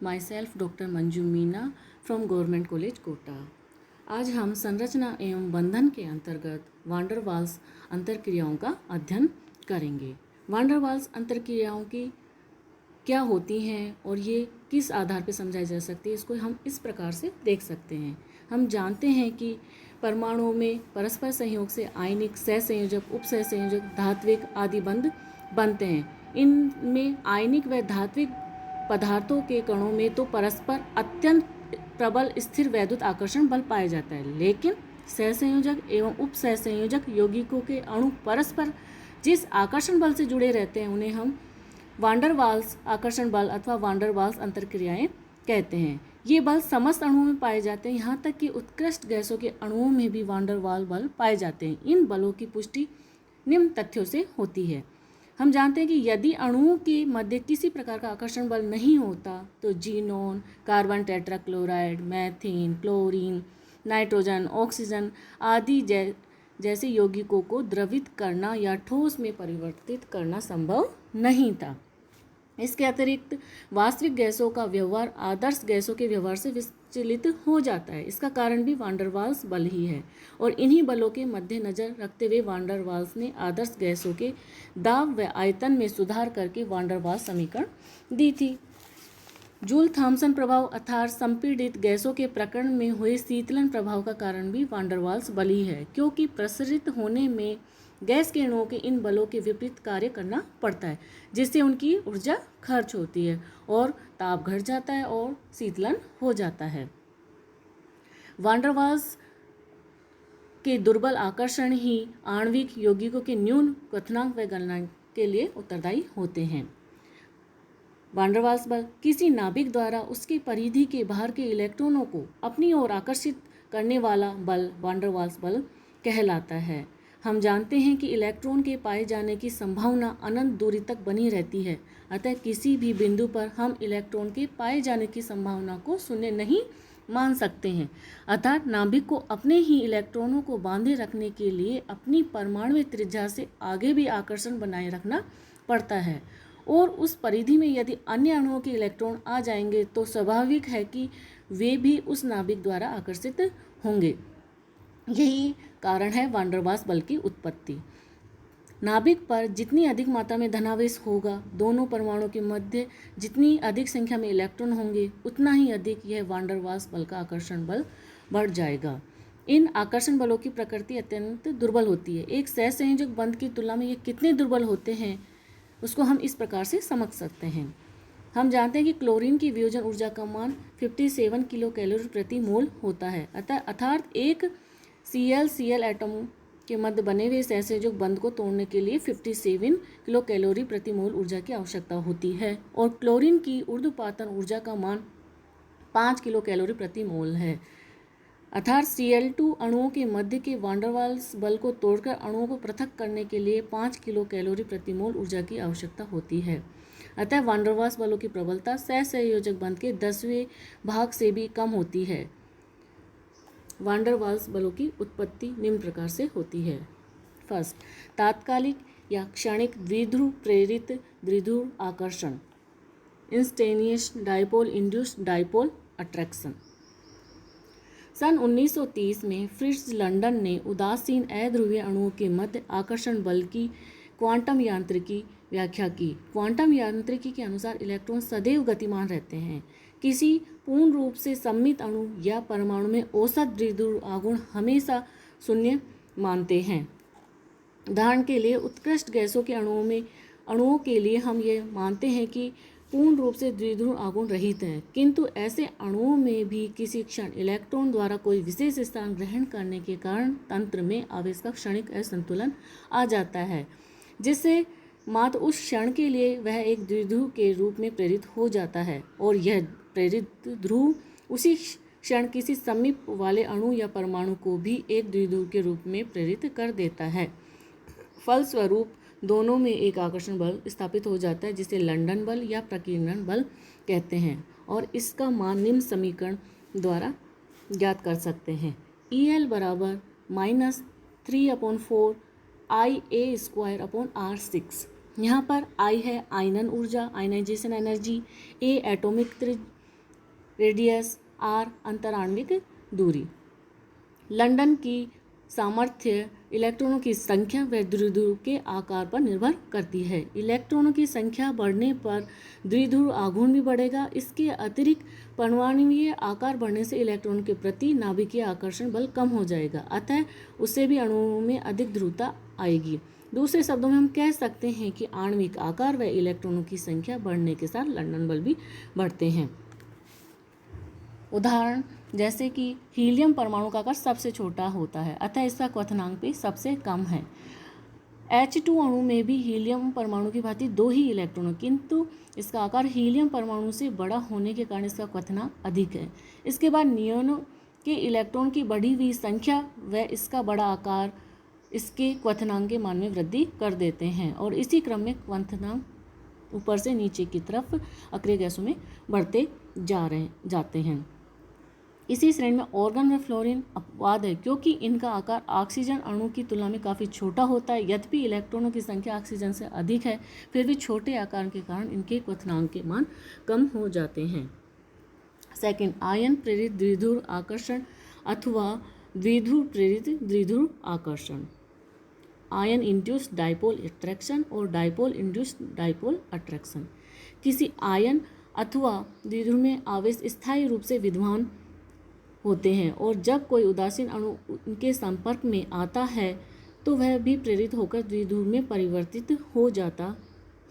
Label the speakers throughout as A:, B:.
A: My self doctor Manju Meena from government college Kota. आज हम संरचना एवं बंधन के अंतर्गत वांडर वाल्स अंतरक्रियाओं का अध्ययन करेंगे। वांडर वाल्स अंतरक्रियाओं की क्या होती हैं और ये किस आधार पर समझाई जा सकती है, इसको हम इस प्रकार से देख सकते हैं। हम जानते हैं कि परमाणुओं में परस्पर संयोग से आयनिक, सहसंयोजक, उपसहसंयोजक, धात्विक आदि बंध बनते हैं। इनमें आयनिक व धात्विक पदार्थों के कणों में तो परस्पर अत्यंत प्रबल स्थिर वैद्युत आकर्षण बल पाया जाता है, लेकिन सहसंयोजक एवं उपसहसंयोजक यौगिकों के अणु परस्पर जिस आकर्षण बल से जुड़े रहते हैं उन्हें हम वांडर वाल्स आकर्षण बल अथवा वांडर वाल्स अंतरक्रियाएं कहते हैं। ये बल समस्त अणुओं में पाए जाते हैं, यहाँ तक कि उत्कृष्ट गैसों के अणुओं में भी वांडर वाल बल पाए जाते हैं। इन बलों की पुष्टि निम्न तथ्यों से होती है। हम जानते हैं कि यदि अणुओं के मध्य किसी प्रकार का आकर्षण बल नहीं होता तो xenon, carbon tetrachloride, methane, chlorine, nitrogen, oxygen आदि जैसे यौगिकों को द्रवित करना या ठोस में परिवर्तित करना संभव नहीं था। इसके अतिरिक्त वास्तविक गैसों का व्यवहार आदर्श गैसों के व्यवहार से विचलित हो जाता है। इसका कारण भी वांडर वाल्स बल ही है और इन्हीं बलों के मद्देनजर रखते हुए वांडर वाल्स ने आदर्श गैसों के दाब व आयतन में सुधार करके वांडर वाल्स समीकरण दी थी। जूल थॉमसन प्रभाव अर्थात संपीड़ित गैसों के प्रकरण में हुए शीतलन प्रभाव का कारण भी वांडर वाल्स बल ही है, क्योंकि प्रसरित होने में गैस के अणुओं के इन बलों के विपरीत कार्य करना पड़ता है, जिससे उनकी ऊर्जा खर्च होती है और ताप घट जाता है और शीतलन हो जाता है। वांडर वाल्स के दुर्बल आकर्षण ही आणविक यौगिकों के न्यून क्वथनांक व गलनांक के लिए उत्तरदायी होते हैं। वांडर वाल्स बल किसी नाभिक द्वारा उसकी परिधि के बाहर के इलेक्ट्रॉनों को अपनी ओर आकर्षित करने वाला बल वांडर वाल्स बल कहलाता है। हम जानते हैं कि इलेक्ट्रॉन के पाए जाने की संभावना अनंत दूरी तक बनी रहती है, अतः किसी भी बिंदु पर हम इलेक्ट्रॉन के पाए जाने की संभावना को शून्य नहीं मान सकते हैं। अर्थात नाभिक को अपने ही इलेक्ट्रॉनों को बांधे रखने के लिए अपनी परमाणु त्रिज्या से आगे भी आकर्षण बनाए रखना पड़ता है, और उस परिधि में यदि अन्य अणुओं के इलेक्ट्रॉन आ जाएंगे तो स्वाभाविक है कि वे भी उस नाभिक द्वारा आकर्षित होंगे। यही कारण है वांडर वाल्स बल की उत्पत्ति। नाभिक पर जितनी अधिक मात्रा में धनावेश होगा, दोनों परमाणुओं के मध्य जितनी अधिक संख्या में इलेक्ट्रॉन होंगे, उतना ही अधिक यह वांडर वाल्स बल का आकर्षण बल बढ़ जाएगा। इन आकर्षण बलों की प्रकृति अत्यंत दुर्बल होती है। एक सहसंयोजक बंध की तुलना में ये कितने दुर्बल होते हैं उसको हम इस प्रकार से समझ सकते हैं। हम जानते हैं कि क्लोरीन की वियोजन ऊर्जा का मान 57 किलो कैलोरी प्रति मोल होता है। अर्थात एक Cl एटम के मध्य बने हुए सहसंयोजक बंध को तोड़ने के लिए 57 किलो कैलोरी प्रति मोल ऊर्जा की आवश्यकता होती है, और क्लोरीन की ऊर्ध्वपातन ऊर्जा का मान 5 किलो कैलोरी प्रति मोल है। अर्थात Cl2 अणुओं के मध्य के वांडर वाल्स बल को तोड़कर अणुओं को पृथक करने के लिए 5 किलो कैलोरी प्रति मोल ऊर्जा की आवश्यकता होती है। अतः वांडर वाल्स बलों की प्रबलता सहसंयोजक बंध के 10वें भाग से भी कम होती है। वांडर वाल्स बलों की उत्पत्ति निम्न प्रकार से होती है। फर्स्ट, तात्कालिक या क्षणिक द्विध्रुव प्रेरित द्विध्रुव आकर्षण, instantaneous dipole induced dipole attraction. सन 1930 में फ्रिट्ज लंडन ने उदासीन अध्रुवीय अणुओं के मध्य आकर्षण बल की क्वांटम यांत्रिकी व्याख्या की। क्वांटम यांत्रिकी के अनुसार इलेक्ट्रॉन सदैव गतिमान रहते हैं। किसी पूर्ण रूप से सममित अणु या परमाणु में औसत द्विध्रुव आघूर्ण हमेशा शून्य मानते हैं। उदाहरण के लिए उत्कृष्ट गैसों के अणुओं के लिए हम ये मानते हैं कि पूर्ण रूप से द्विध्रुव आघूर्ण रहित हैं, किंतु ऐसे अणुओं में भी किसी क्षण इलेक्ट्रॉन द्वारा कोई विशेष स्थान ग्रहण करने के कारण तंत्र में आवेश का क्षणिक असंतुलन आ जाता है, जिससे मात्र उस क्षण के लिए वह एक द्विध्रुव के रूप में प्रेरित हो जाता है, और यह प्रेरित ध्रुव उसी क्षण किसी समीप वाले अणु या परमाणु को भी एक द्विध्रुव के रूप में प्रेरित कर देता है। फलस्वरूप दोनों में एक आकर्षण बल स्थापित हो जाता है, जिसे लंदन बल या प्रकीर्णन बल कहते हैं, और इसका मान निम्न समीकरण द्वारा ज्ञात कर सकते हैं। EL बराबर -3/4 IA² R6। यहाँ पर I है आयनन ऊर्जा, ionization energy, A atomic radius, r अंतराण्विक दूरी। लंदन की सामर्थ्य इलेक्ट्रॉनों की संख्या व द्विध्रुव के आकार पर निर्भर करती है। इलेक्ट्रॉनों की संख्या बढ़ने पर द्विध्रुव आघूर्ण भी बढ़ेगा। इसके अतिरिक्त परमाणुीय आकार बढ़ने से इलेक्ट्रॉन के प्रति नाभिकीय आकर्षण बल कम हो जाएगा, अतः उससे भी अणुओं में अधिक ध्रुवता आएगी। दूसरे शब्दों में हम कह सकते हैं कि आणविक आकार व इलेक्ट्रॉनों की संख्या बढ़ने के साथ लंदन बल भी बढ़ते हैं। उदाहरण जैसे कि हीलियम परमाणु का आकार सबसे छोटा होता है, अतः इसका क्वथनांक भी सबसे कम है। H2 अणु में भी हीलियम परमाणु की भांति 2 ही इलेक्ट्रॉन, किंतु इसका आकार हीलियम परमाणु से बड़ा होने के कारण इसका क्वथनांक अधिक है। इसके बाद नियोन के इलेक्ट्रॉन की बढ़ी हुई संख्या व इसका बड़ा आकार इसके क्वथनांक के मान में वृद्धि कर देते हैं और इसी क्रम में क्वथनांक ऊपर से नीचे की तरफ अक्रिय गैसों में बढ़ते जाते हैं। इसी श्रेणी में ऑर्गन व फ्लोरीन अपवाद है, क्योंकि इनका आकार ऑक्सीजन अणु की तुलना में काफ़ी छोटा होता है। यद्यपि इलेक्ट्रॉनों की संख्या ऑक्सीजन से अधिक है, फिर भी छोटे आकार के कारण इनके क्वथनांक के मान कम हो जाते हैं। सेकंड, आयन प्रेरित द्विध्रुव आकर्षण अथवा द्विध्रुव प्रेरित द्विध्रुव आकर्षण। आयन इंड्यूस्ड डाइपोल अट्रैक्शन और डाइपोल इंड्यूस्ड डाइपोल अट्रैक्शन। किसी आयन अथवा द्विध्रुव में आवेश स्थायी रूप से विद्यमान होते हैं और जब कोई उदासीन अणु उनके संपर्क में आता है तो वह भी प्रेरित होकर द्विध्रुव में परिवर्तित हो जाता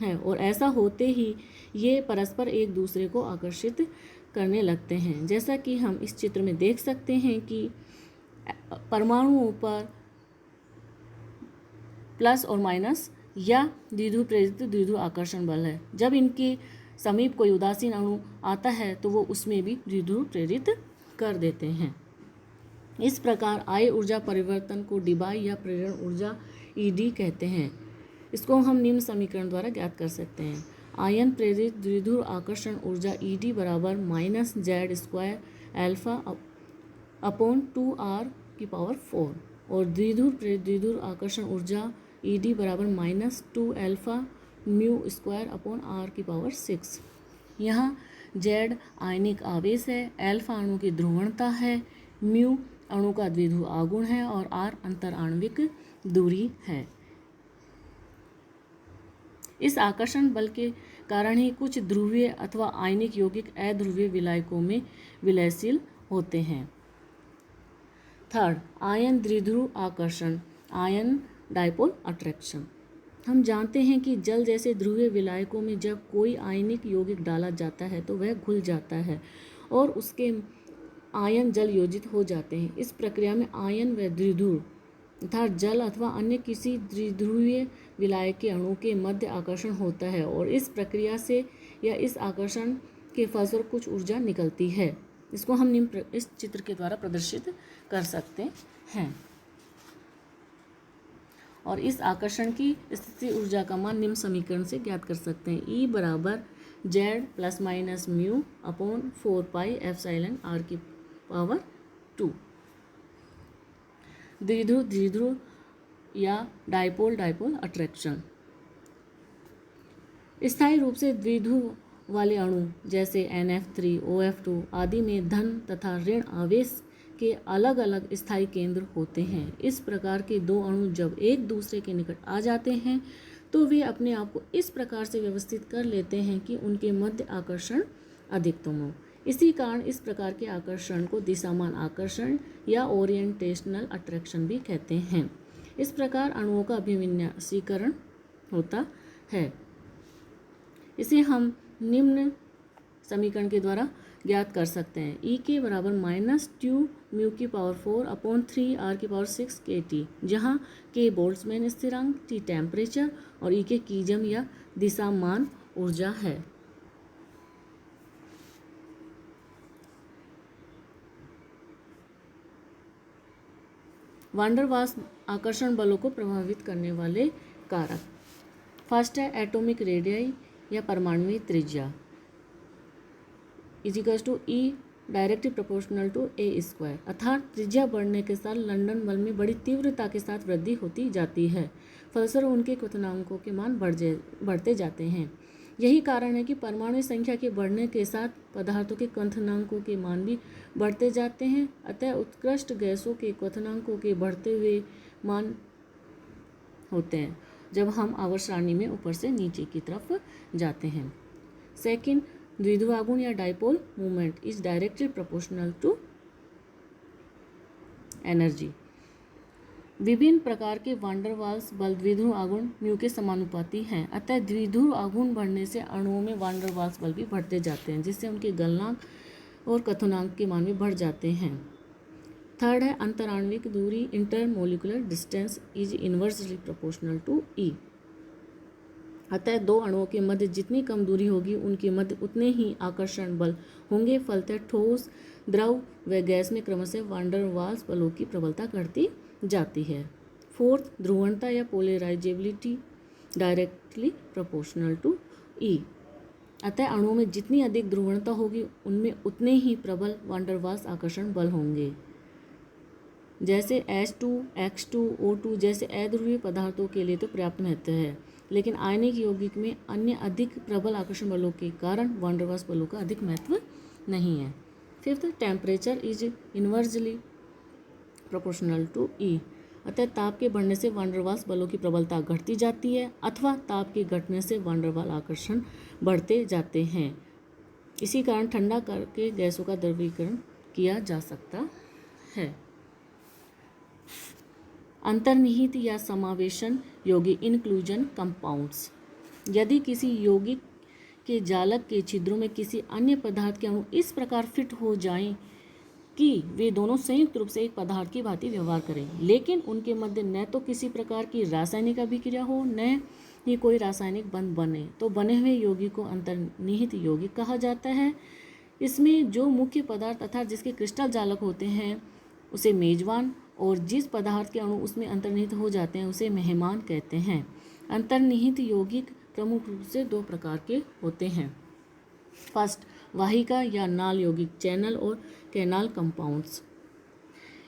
A: है और ऐसा होते ही ये परस्पर एक दूसरे को आकर्षित करने लगते हैं। जैसा कि हम इस चित्र में देख सकते हैं कि परमाणुओं पर प्लस और माइनस या द्विध्रुव प्रेरित द्विध्रुव आकर्षण बल है। जब इनके समीप कोई उदासीन अणु आता है तो वो उसमें भी द्विध्रुव प्रेरित कर देते हैं। इस प्रकार आय ऊर्जा परिवर्तन को डिबाई या प्रेरण ऊर्जा ईडी कहते हैं। इसको हम निम्न समीकरण द्वारा ज्ञात कर सकते हैं। आयन प्रेरित द्विध्रुव आकर्षण ऊर्जा ईडी बराबर -z² अल्फा अपॉन 2r⁴ और द्विध्रुव प्रेरित द्विध्रुव आकर्षण ऊर्जा ईडी बराबर -2 अल्फा μ² अपॉन r⁶। यहाँ z आयनिक आवेश है, अल्फा अणु की ध्रुवणता है, म्यू अणु का द्विध्रुव आघूर्ण है और r अंतराण्विक दूरी है। इस आकर्षण बल के कारण ही कुछ ध्रुवीय अथवा आयनिक यौगिक अध्रुवीय विलायकों में विलयशील होते हैं। थर्ड, आयन द्विध्रुव आकर्षण, आयन डाइपोल अट्रैक्शन। हम जानते हैं कि जल जैसे ध्रुवीय विलायकों में जब कोई आयनिक यौगिक डाला जाता है तो वह घुल जाता है और उसके आयन जल योजित हो जाते हैं। इस प्रक्रिया में आयन व द्विध्रुव अर्थात जल अथवा अन्य किसी द्विध्रुवीय विलायक के अणु के मध्य आकर्षण होता है और इस प्रक्रिया से या इस आकर्षण के फलस्वरूप कुछ ऊर्जा निकलती है। इसको हम इस चित्र के द्वारा प्रदर्शित कर सकते हैं और इस आकर्षण की स्थिति ऊर्जा का मान निम्न समीकरण से ज्ञात कर सकते हैं। E बराबर z plus minus mu upon 4πε∧r⁴ द्विध्रुव द्विध्रुव या डाइपोल डाइपोल अट्रैक्शन। स्थायी रूप से द्विध्रुव वाले अणु जैसे NF3, OF2 आदि में धन तथा ऋण आवेश के अलग अलग स्थायी केंद्र होते हैं। इस प्रकार के दो अणु जब एक दूसरे के निकट आ जाते हैं तो वे अपने आप को इस प्रकार से व्यवस्थित कर लेते हैं कि उनके मध्य आकर्षण अधिकतम हो। इसी कारण इस प्रकार के आकर्षण को दिशामान आकर्षण या ओरिएंटेशनल अट्रैक्शन भी कहते हैं। इस प्रकार अणुओं का अभिविन्यासीकरण होता है। इसे हम निम्न समीकरण के द्वारा ज्ञात कर सकते हैं। E के बराबर -2 μ⁴ अपॉन 3r⁶ kT, जहाँ k बोल्ट्जमैन स्थिरांक, T टेम्परेचर और E के कीजम या दिशामान ऊर्जा है। वान डर वाल्स आकर्षण बलों को प्रभावित करने वाले कारक। फर्स्ट है एटॉमिक रेडियाई या परमाणुवीय त्रिज्या = E directly proportional to a², अर्थात त्रिज्या बढ़ने के साथ लंदन बल में बड़ी तीव्रता के साथ वृद्धि होती जाती है। फलस्वरूप उनके क्वथनांकों के मान बढ़ते जाते हैं। यही कारण है कि परमाणु संख्या के बढ़ने के साथ पदार्थों के क्वथनांकों के मान भी बढ़ते जाते हैं। अतः उत्कृष्ट गैसों के क्वथनांकों के बढ़ते हुए मान होते हैं जब हम आवर्त सारणी में ऊपर से नीचे की तरफ जाते हैं। सेकंड, द्विध्रुव आघूर्ण या dipole movement is directly proportional to energy. विभिन्न प्रकार के वान डर वाल्स बल द्विध्रुव आघूर्ण म्यू के समानुपाती हैं। अतः द्विध्रुव आघूर्ण बढ़ने से अणुओं में वान डर वाल्स बल भी बढ़ते जाते हैं, जिससे उनके गलनांक और क्वथनांक के मान भी बढ़ जाते हैं। थर्ड है अंतराण्विक दूरी, intermolecular distance is inversely proportional to E. अतः दो अणुओं के मध्य जितनी कम दूरी होगी उनके मध्य उतने ही आकर्षण बल होंगे। फलतः ठोस, द्रव व गैस में क्रमशः वान डर वाल्स बलों की प्रबलता घटती जाती है। फोर्थ, ध्रुवणता या polarisability directly proportional to E. अतः अणुओं में जितनी अधिक ध्रुवणता होगी उनमें उतने ही प्रबल वान डर वाल्स आकर्षण बल होंगे। जैसे H2, X2, O2 जैसे अध्रुवीय पदार्थों के लिए तो पर्याप्त महत्व है, लेकिन आयनिक यौगिक में अन्य अधिक प्रबल आकर्षण बलों के कारण वान डर वाल्स बलों का अधिक महत्व नहीं है। Fifth, temperature is inversely proportional to E. अतः ताप के बढ़ने से वान डर वाल्स बलों की प्रबलता घटती जाती है अथवा ताप के घटने से वान डर वाल्स आकर्षण बढ़ते जाते हैं। इसी कारण ठंडा करके गैसों का द्रवीकरण किया जा सकता है। अंतर्निहित या समावेशन यौगिक, इंक्लूजन कंपाउंड्स। यदि किसी यौगिक के जालक के छिद्रों में किसी अन्य पदार्थ के अणु इस प्रकार फिट हो जाएं कि वे दोनों संयुक्त रूप से एक पदार्थ की भांति व्यवहार करें, लेकिन उनके मध्य न तो किसी प्रकार की रासायनिक अभिक्रिया हो न ही कोई रासायनिक बंध बने, तो बने हुए यौगिक को अंतर्निहित यौगिक कहा जाता है। इसमें जो मुख्य पदार्थ अर्थात जिसके क्रिस्टल जालक होते हैं उसे मेजबान, और जिस पदार्थ के अणु उसमें अंतर्निहित हो जाते हैं उसे मेहमान कहते हैं। अंतर्निहित यौगिक प्रमुख रूप से दो प्रकार के होते हैं। फर्स्ट, वाहिका या नाल यौगिक, चैनल और कैनाल कंपाउंड्स।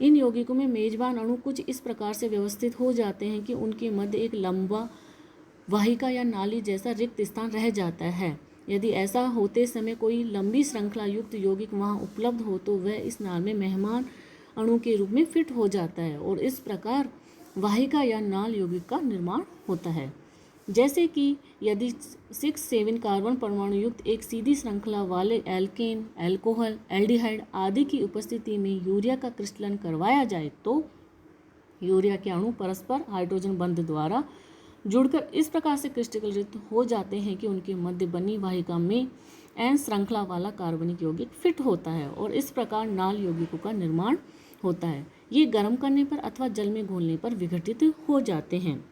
A: इन यौगिकों में मेजबान अणु कुछ इस प्रकार से व्यवस्थित हो जाते हैं कि उनके मध्य एक लंबा वाहिका या नाली जैसा रिक्त स्थान रह जाता है। यदि ऐसा होते समय कोई लंबी श्रृंखला युक्त यौगिक वहां उपलब्ध हो तो वह इस नाल में मेहमान अणु के रूप में फिट हो जाता है और इस प्रकार वाहिका या नाल यौगिक का निर्माण होता है। जैसे कि यदि 6-7 कार्बन परमाणु युक्त एक सीधी श्रृंखला वाले एल्केन, एल्कोहल, एल्डिहाइड आदि की उपस्थिति में यूरिया का क्रिस्टलन करवाया जाए तो यूरिया के अणु परस्पर हाइड्रोजन बंध द्वारा जुड़कर इस प्रकार से क्रिस्टलीकृत हो जाते हैं कि उनके मध्य बनी वाहिका में एन श्रृंखला वाला कार्बनिक यौगिक फिट होता है और इस प्रकार नाल यौगिकों का निर्माण होता है। ये गर्म करने पर अथवा जल में घोलने पर विघटित हो जाते हैं।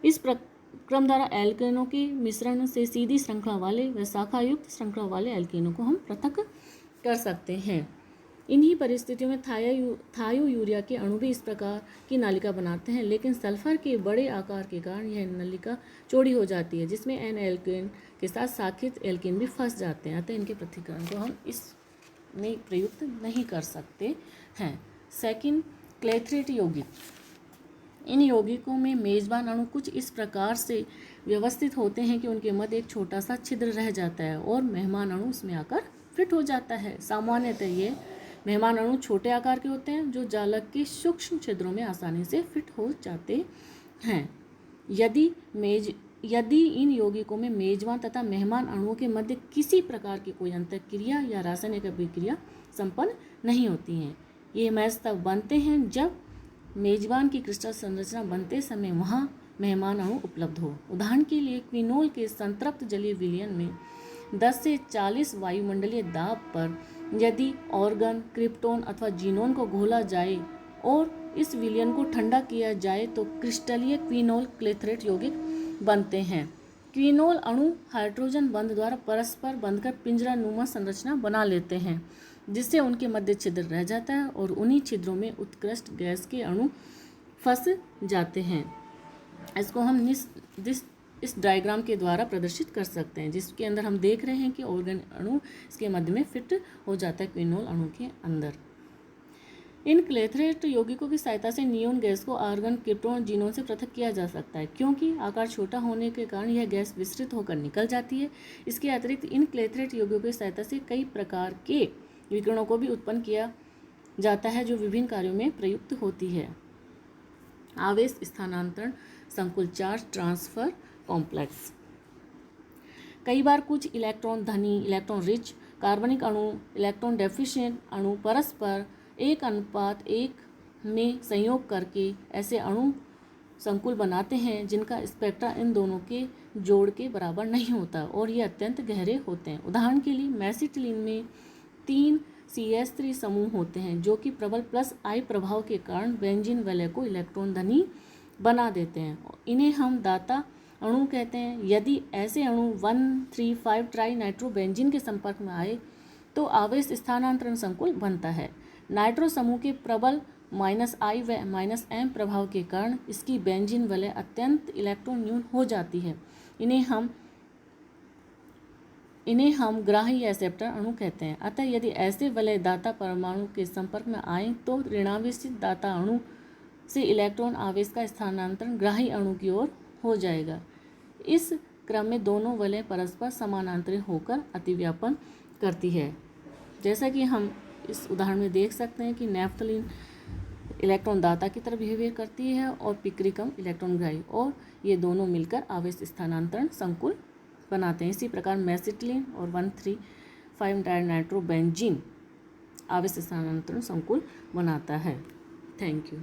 A: इस क्रम द्वारा एल्केनों के मिश्रण से सीधी श्रृंखला वाले व शाखा युक्त श्रृंखला वाले एल्केनों को हम पृथक कर सकते हैं। इन्हीं परिस्थितियों में थायो यूरिया के अणु भी इस प्रकार की नालिका बनाते हैं, लेकिन सल्फर के बड़े आकार के कारण यह नालिका चौड़ी हो जाती है, जिसमें एन एल्केन के साथ शाखित एल्केन भी फंस जाते हैं। अतः इनके पृथक्करण को हम इसमें प्रयुक्त नहीं कर सकते हैं। सेकंड, क्लेथरेट यौगिक। इन यौगिकों में मेजबान अणु कुछ इस प्रकार से व्यवस्थित होते हैं कि उनके मध्य एक छोटा सा छिद्र रह जाता है और मेहमान अणु उसमें आकर फिट हो जाता है। सामान्यतः ये मेहमान अणु छोटे आकार के होते हैं जो जालक के सूक्ष्म छिद्रों में आसानी से फिट हो जाते हैं। यदि इन यौगिकों में मेजबान तथा मेहमान अणुओं के मध्य किसी प्रकार की कोई अंतःक्रिया या रासायनिक अभिक्रिया संपन्न नहीं होती हैं, ये महज तब बनते हैं जब मेजबान की क्रिस्टल संरचना बनते समय वहाँ मेहमान अणु उपलब्ध हो। उदाहरण के लिए क्विनोल के संतृप्त जलीय विलयन में 10 से 40 वायुमंडलीय दाब पर यदि ऑर्गन, क्रिप्टोन अथवा जीनोन को घोला जाए और इस विलयन को ठंडा किया जाए तो क्रिस्टलीय क्विनोल क्लेथरेट यौगिक बनते हैं। क्विनोल अणु हाइड्रोजन बंध द्वारा परस्पर बंधकर पिंजरानुमा संरचना बना लेते हैं, जिससे उनके मध्य छिद्र रह जाता है और उन्हीं छिद्रों में उत्कृष्ट गैस के अणु फंस जाते हैं। इसको हम इस डायग्राम के द्वारा प्रदर्शित कर सकते हैं, जिसके अंदर हम देख रहे हैं कि ऑर्गन अणु इसके मध्य में फिट हो जाता है क्विनोल अणु के अंदर। इन क्लेथरेट यौगिकों की सहायता से नियोन गैस को आर्गन, क्रिप्टोन, जीनोन से पृथक किया जा सकता है। क्योंकि आकार छोटा होने के कारण यह गैस विस्तृत होकर निकल जाती है। इसके अतिरिक्त इन क्लेथरेट यौगिकों की सहायता से कई प्रकार के विकिरणों को भी उत्पन्न किया जाता है जो विभिन्न कार्यों में प्रयुक्त होती है। आवेश स्थानांतरण संकुल, चार्ज ट्रांसफर कॉम्प्लेक्स। कई बार कुछ इलेक्ट्रॉन धनी, इलेक्ट्रॉन रिच कार्बनिक अणु, इलेक्ट्रॉन डेफिशिएंट अणु परस्पर 1:1 में संयोग करके ऐसे अणु संकुल बनाते हैं जिनका स्पेक्ट्रा इन दोनों के जोड़ के बराबर नहीं होता और ये अत्यंत गहरे होते हैं। उदाहरण के लिए मेसिटिलीन में 3 CH3 समूह होते हैं जो कि प्रबल +I प्रभाव के कारण बेंजीन वलय को इलेक्ट्रॉन धनी बना देते हैं। इन्हें हम दाता अणु कहते हैं। यदि ऐसे अणु 1,3,5 ट्राई नाइट्रोबेंजीन के संपर्क में आए तो आवेश स्थानांतरण संकुल बनता है। नाइट्रो समूह के प्रबल -I व -M प्रभाव के कारण इसकी बेंजीन वलय अत्यंत इलेक्ट्रॉन न्यून हो जाती है। इन्हें हम ग्राही या एक्सेप्टर अणु कहते हैं। अतः यदि ऐसे वलय दाता परमाणु के संपर्क में आए तो ऋणावेशित दाता अणु से इलेक्ट्रॉन आवेश का स्थानांतरण ग्राही अणु की ओर हो जाएगा। इस क्रम में दोनों वलय परस्पर समानांतरी होकर अतिव्यापन करती है। जैसा कि हम इस उदाहरण में देख सकते हैं कि नैफ्थलीन इलेक्ट्रॉन दाता की तरह बिहेवियर करती है और पिक्रिकम इलेक्ट्रॉन ग्राही, और ये दोनों मिलकर आवेश स्थानांतरण संकुल बनाते हैं। इसी प्रकार मेसिटिलीन और 1,3,5 डायनाइट्रोबेंजीन आवेश स्थानांतरण संकुल बनाता है। Thank you.